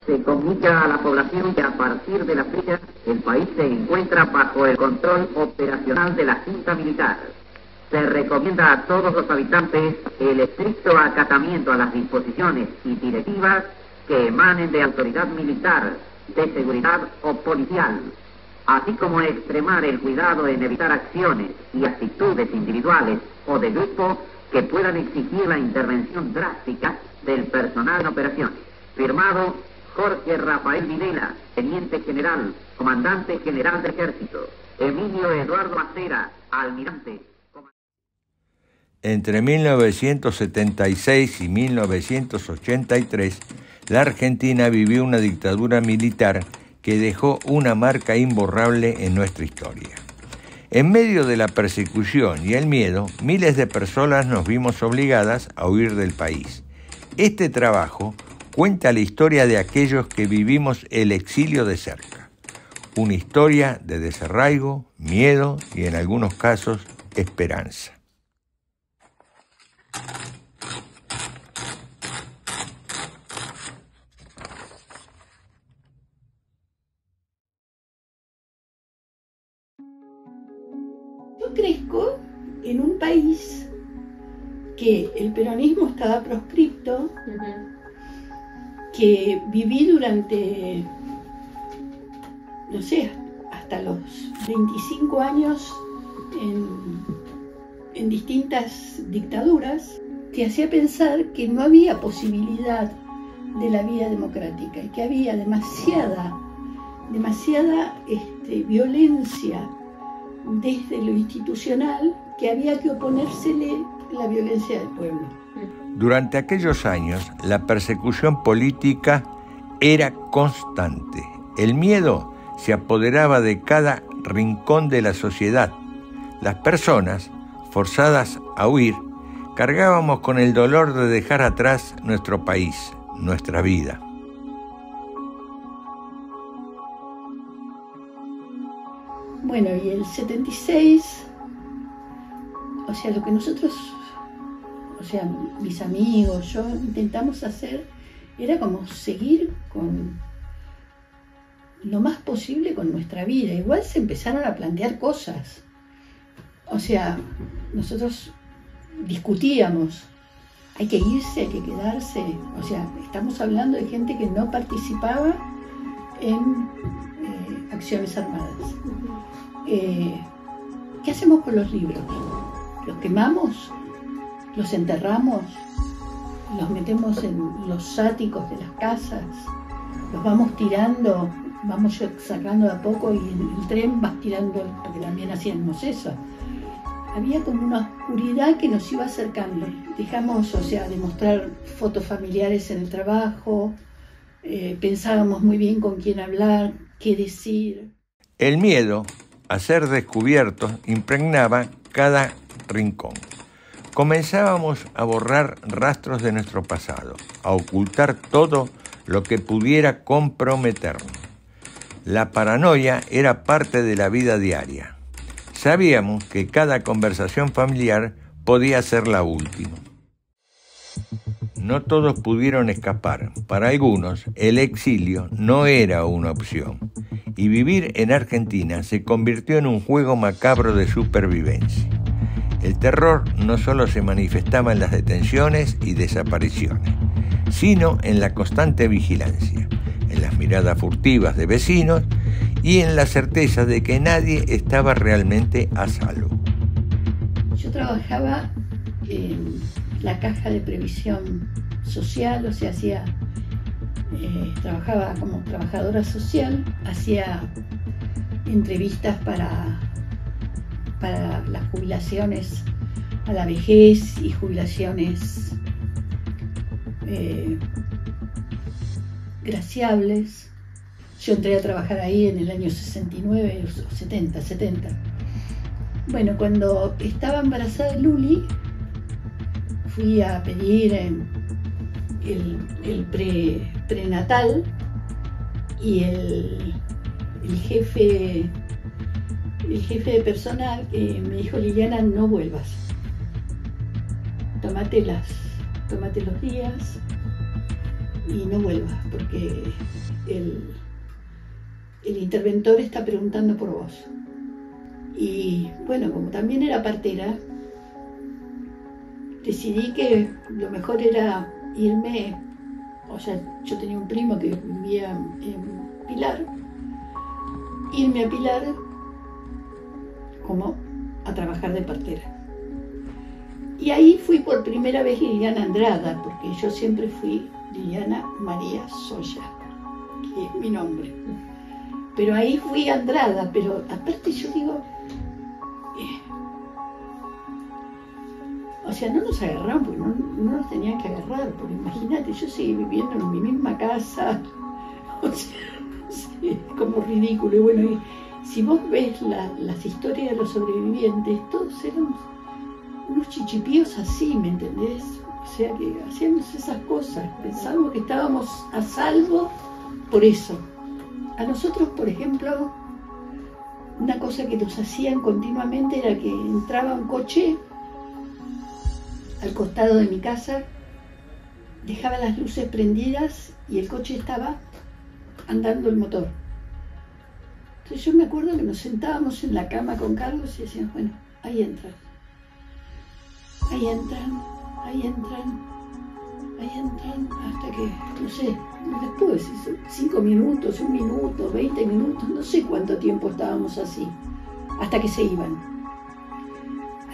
Se comunica a la población que a partir de la fecha el país se encuentra bajo el control operacional de la Junta Militar. Se recomienda a todos los habitantes el estricto acatamiento a las disposiciones y directivas que emanen de autoridad militar, de seguridad o policial, así como extremar el cuidado en evitar acciones y actitudes individuales o de grupo que puedan exigir la intervención drástica del personal en operaciones. Firmado Jorge Rafael Videla, Teniente General, Comandante General del Ejército. Emilio Eduardo Acera, Almirante. Entre 1976 y 1983, la Argentina vivió una dictadura militar que dejó una marca imborrable en nuestra historia. En medio de la persecución y el miedo, miles de personas nos vimos obligadas a huir del país. Este trabajo cuenta la historia de aquellos que vivimos el exilio de cerca. Una historia de desarraigo, miedo y, en algunos casos, esperanza. Yo crezco en un país que el peronismo estaba proscripto, que viví durante, no sé, hasta los 25 años en distintas dictaduras, te hacía pensar que no había posibilidad de la vía democrática y que había demasiada violencia desde lo institucional, que había que oponérsele la violencia del pueblo. Durante aquellos años, la persecución política era constante. El miedo se apoderaba de cada rincón de la sociedad. Las personas, forzadas a huir, cargábamos con el dolor de dejar atrás nuestro país, nuestra vida. Bueno, y el 76, o sea, lo que nosotros, o sea, mis amigos, yo intentamos hacer, era como seguir con lo más posible con nuestra vida. Igual se empezaron a plantear cosas. O sea, nosotros discutíamos, hay que irse, hay que quedarse. O sea, estamos hablando de gente que no participaba en acciones armadas. ¿Qué hacemos con los libros? ¿Los quemamos? ¿Los enterramos? ¿Los metemos en los áticos de las casas? ¿Los vamos tirando? Vamos sacando de a poco y en el tren vas tirando, porque también hacíamos eso. Había como una oscuridad que nos iba acercando. Dejamos, o sea, de mostrar fotos familiares en el trabajo, pensábamos muy bien con quién hablar, qué decir. El miedo a ser descubiertos impregnaba cada rincón. Comenzábamos a borrar rastros de nuestro pasado, a ocultar todo lo que pudiera comprometernos. La paranoia era parte de la vida diaria. Sabíamos que cada conversación familiar podía ser la última. No todos pudieron escapar. Para algunos, el exilio no era una opción. Y vivir en Argentina se convirtió en un juego macabro de supervivencia. El terror no solo se manifestaba en las detenciones y desapariciones, sino en la constante vigilancia, en las miradas furtivas de vecinos y en la certeza de que nadie estaba realmente a salvo. Yo trabajaba en la caja de previsión social, o sea, trabajaba como trabajadora social, hacía entrevistas para las jubilaciones a la vejez y jubilaciones graciables. Yo entré a trabajar ahí en el año 69 o 70. Bueno, cuando estaba embarazada Luli, fui a pedir el prenatal y el jefe de personal me dijo: Liliana, no vuelvas, tómate los días y no vuelvas, porque el interventor está preguntando por vos. Y bueno, como también era partera, decidí que lo mejor era irme, o sea, yo tenía un primo que vivía en Pilar, irme a Pilar como a trabajar de partera. Y ahí fui por primera vez Liliana Andrada, porque yo siempre fui Liliana María Soya, que es mi nombre. Pero ahí fui Andrada, pero aparte yo digo, o sea, no nos agarraron, porque no nos tenían que agarrar, porque imagínate, yo seguí viviendo en mi misma casa, o sea, sí, es como ridículo. Y bueno, y si vos ves las historias de los sobrevivientes, todos eran unos chichipíos así, ¿me entendés? O sea, que hacíamos esas cosas, pensábamos que estábamos a salvo por eso. A nosotros, por ejemplo, una cosa que nos hacían continuamente era que entraba un coche al costado de mi casa, dejaba las luces prendidas y el coche estaba andando el motor. Entonces yo me acuerdo que nos sentábamos en la cama con Carlos y decíamos, bueno, ahí entran, ahí entran, ahí entran, ahí entran, hasta que, no sé, no les puedo decir, 5 minutos, 1 minuto, 20 minutos, no sé cuánto tiempo estábamos así, hasta que se iban.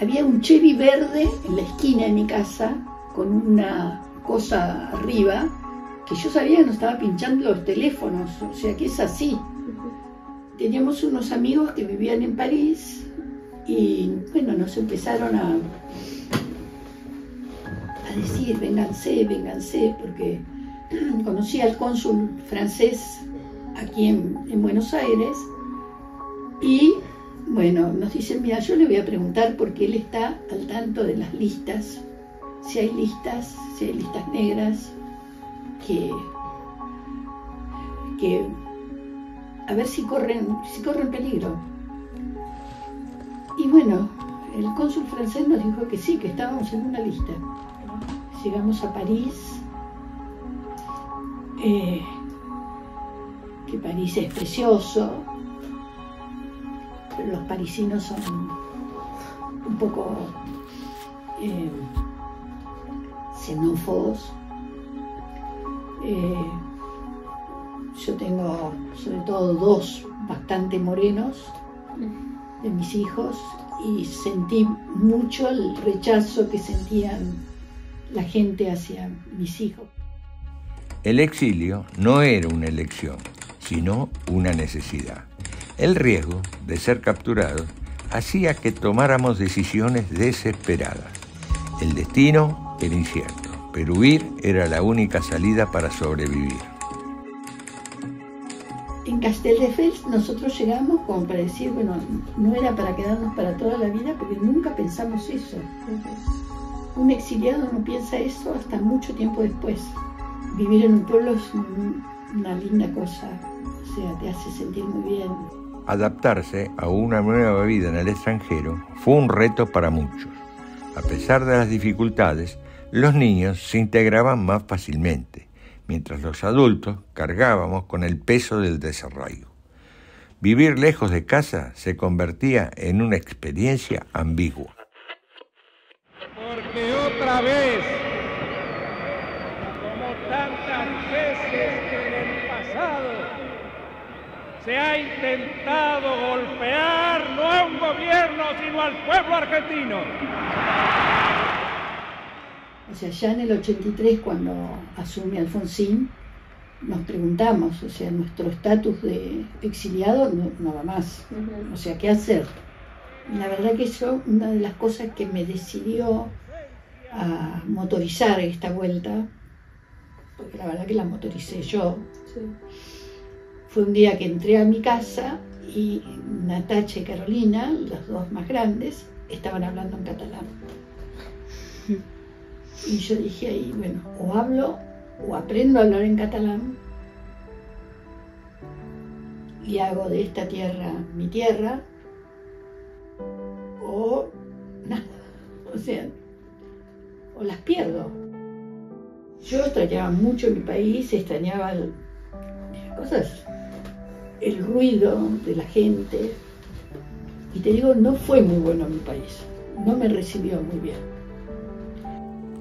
Había un Chevy verde en la esquina de mi casa, con una cosa arriba, que yo sabía que nos estaba pinchando los teléfonos, o sea que es así. Teníamos unos amigos que vivían en París y bueno, nos empezaron a decir, vénganse, vénganse, porque conocí al cónsul francés aquí en Buenos Aires y bueno, nos dicen, mira, yo le voy a preguntar porque él está al tanto de las listas, si hay listas negras, que a ver si corren peligro. Y bueno, el cónsul francés nos dijo que sí, que estábamos en una lista. Llegamos a París, que París es precioso, pero los parisinos son un poco xenófobos. Yo tengo sobre todo 2 bastante morenos de mis hijos y sentí mucho el rechazo que sentían la gente hacia mis hijos. El exilio no era una elección, sino una necesidad. El riesgo de ser capturados hacía que tomáramos decisiones desesperadas. El destino era incierto, pero huir era la única salida para sobrevivir. En Castelldefels nosotros llegamos como para decir, bueno, no era para quedarnos para toda la vida, porque nunca pensamos eso. Un exiliado no piensa eso hasta mucho tiempo después. Vivir en un pueblo es una linda cosa, o sea, te hace sentir muy bien. Adaptarse a una nueva vida en el extranjero fue un reto para muchos. A pesar de las dificultades, los niños se integraban más fácilmente, mientras los adultos cargábamos con el peso del desarraigo. Vivir lejos de casa se convertía en una experiencia ambigua. Porque otra vez, como tantas veces en el pasado, se ha intentado golpear no a un gobierno, sino al pueblo argentino. O sea, ya en el 83, cuando asume Alfonsín, nos preguntamos, o sea, nuestro estatus de exiliado no va más. O sea, ¿qué hacer? Y la verdad que eso, una de las cosas que me decidió a motorizar esta vuelta, porque la verdad que la motoricé yo, fue un día que entré a mi casa y Natacha y Carolina, las 2 más grandes, estaban hablando en catalán. Y yo dije ahí, bueno, o hablo o aprendo a hablar en catalán y hago de esta tierra mi tierra, o nada, o sea, o las pierdo. Yo extrañaba mucho mi país, extrañaba el ruido de la gente. Y te digo, no fue muy bueno mi país, no me recibió muy bien.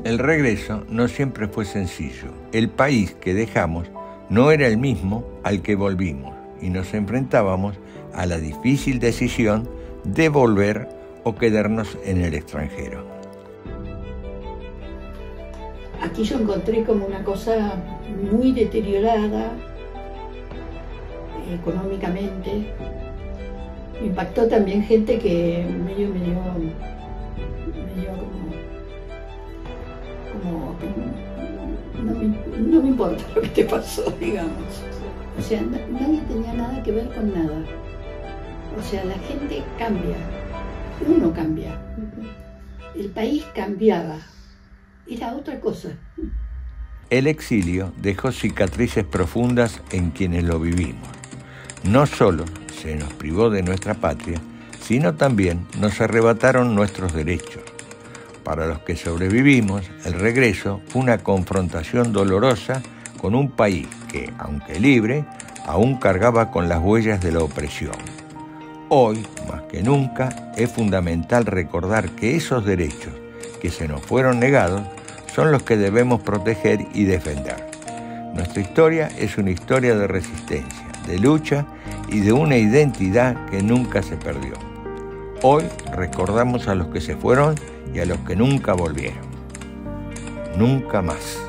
El regreso no siempre fue sencillo. El país que dejamos no era el mismo al que volvimos y nos enfrentábamos a la difícil decisión de volver o quedarnos en el extranjero. Aquí yo encontré como una cosa muy deteriorada económicamente. Me impactó también gente que medio como no me importa lo que te pasó, digamos. O sea, nadie tenía nada que ver con nada. O sea, la gente cambia, uno cambia, el país cambiaba, era otra cosa. El exilio dejó cicatrices profundas en quienes lo vivimos. No solo se nos privó de nuestra patria, sino también nos arrebataron nuestros derechos. Para los que sobrevivimos, el regreso fue una confrontación dolorosa con un país que, aunque libre, aún cargaba con las huellas de la opresión. Hoy, más que nunca, es fundamental recordar que esos derechos que se nos fueron negados son los que debemos proteger y defender. Nuestra historia es una historia de resistencia, de lucha y de una identidad que nunca se perdió. Hoy recordamos a los que se fueron y a los que nunca volvieron. Nunca más.